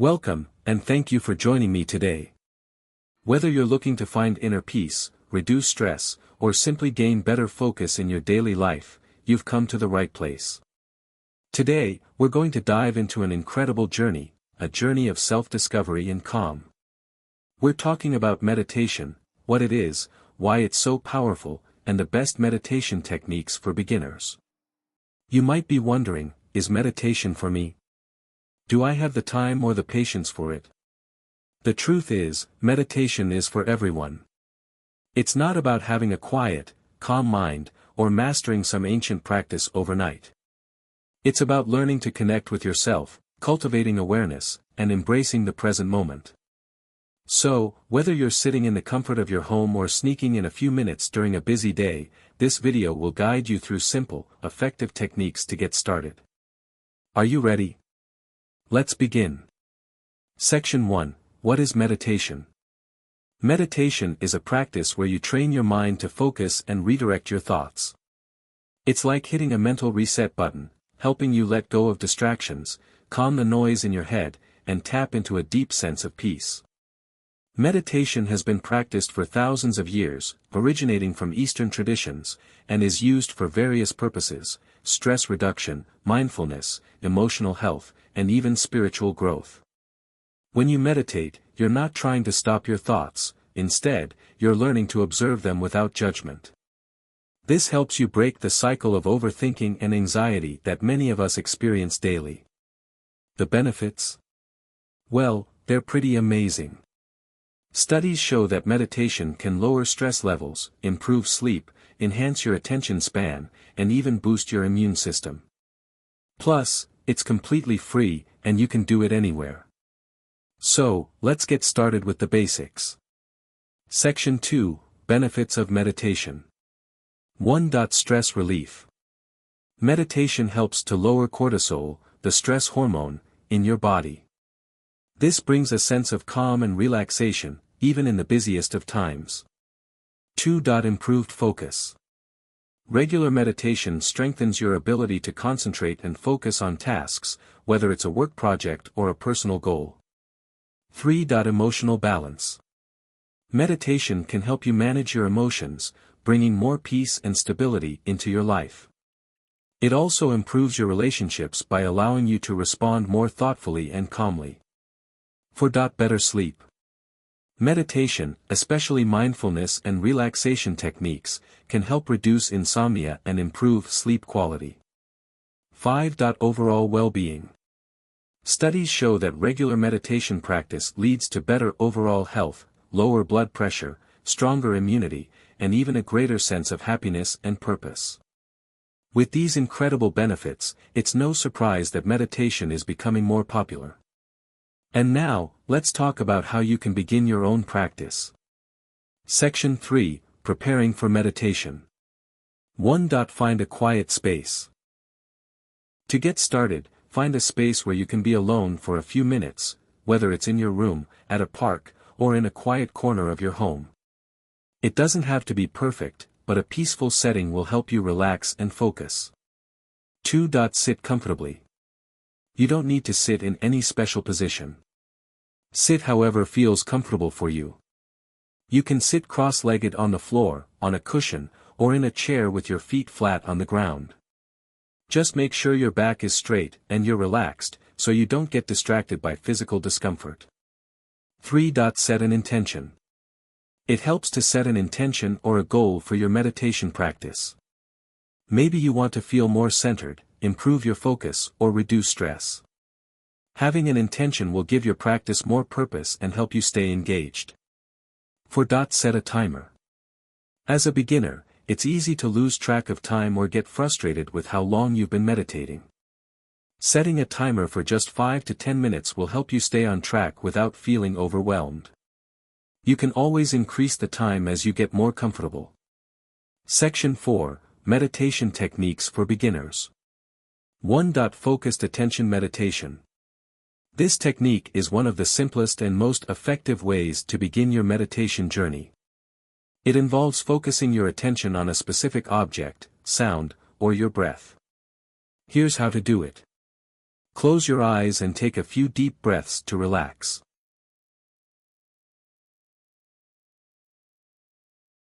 Welcome, and thank you for joining me today. Whether you're looking to find inner peace, reduce stress, or simply gain better focus in your daily life, you've come to the right place. Today, we're going to dive into an incredible journey, a journey of self-discovery and calm. We're talking about meditation, what it is, why it's so powerful, and the best meditation techniques for beginners. You might be wondering, is meditation for me? Do I have the time or the patience for it? The truth is, meditation is for everyone. It's not about having a quiet, calm mind, or mastering some ancient practice overnight. It's about learning to connect with yourself, cultivating awareness, and embracing the present moment. So, whether you're sitting in the comfort of your home or sneaking in a few minutes during a busy day, this video will guide you through simple, effective techniques to get started. Are you ready? Let's begin. Section 1. What is meditation? Meditation is a practice where you train your mind to focus and redirect your thoughts. It's like hitting a mental reset button, helping you let go of distractions, calm the noise in your head, and tap into a deep sense of peace. Meditation has been practiced for thousands of years, originating from Eastern traditions, and is used for various purposes: stress reduction, mindfulness, emotional health, and even spiritual growth. When you meditate, you're not trying to stop your thoughts, instead, you're learning to observe them without judgment. This helps you break the cycle of overthinking and anxiety that many of us experience daily. The benefits? Well, they're pretty amazing. Studies show that meditation can lower stress levels, improve sleep, enhance your attention span, and even boost your immune system. Plus, it's completely free, and you can do it anywhere. So, let's get started with the basics. Section 2. Benefits of meditation. 1. Stress relief. Meditation helps to lower cortisol, the stress hormone, in your body. This brings a sense of calm and relaxation, even in the busiest of times. 2. Improved focus. Regular meditation strengthens your ability to concentrate and focus on tasks, whether it's a work project or a personal goal. 3. Emotional balance. Meditation can help you manage your emotions, bringing more peace and stability into your life. It also improves your relationships by allowing you to respond more thoughtfully and calmly. 4. Better sleep. Meditation, especially mindfulness and relaxation techniques, can help reduce insomnia and improve sleep quality. 5. Overall well-being. Studies show that regular meditation practice leads to better overall health, lower blood pressure, stronger immunity, and even a greater sense of happiness and purpose. With these incredible benefits, it's no surprise that meditation is becoming more popular. And now, let's talk about how you can begin your own practice. Section 3. Preparing for meditation. 1. Find a quiet space. To get started, find a space where you can be alone for a few minutes, whether it's in your room, at a park, or in a quiet corner of your home. It doesn't have to be perfect, but a peaceful setting will help you relax and focus. 2. Sit comfortably. You don't need to sit in any special position. Sit however feels comfortable for you. You can sit cross-legged on the floor, on a cushion, or in a chair with your feet flat on the ground. Just make sure your back is straight and you're relaxed, so you don't get distracted by physical discomfort. 3. Set an intention. It helps to set an intention or a goal for your meditation practice. Maybe you want to feel more centered, improve your focus, or reduce stress. Having an intention will give your practice more purpose and help you stay engaged. 4. Set a timer. As a beginner, it's easy to lose track of time or get frustrated with how long you've been meditating. Setting a timer for just 5 to 10 minutes will help you stay on track without feeling overwhelmed. You can always increase the time as you get more comfortable. Section 4. Meditation techniques for beginners. 1. Focused attention meditation. This technique is one of the simplest and most effective ways to begin your meditation journey. It involves focusing your attention on a specific object, sound, or your breath. Here's how to do it. Close your eyes and take a few deep breaths to relax.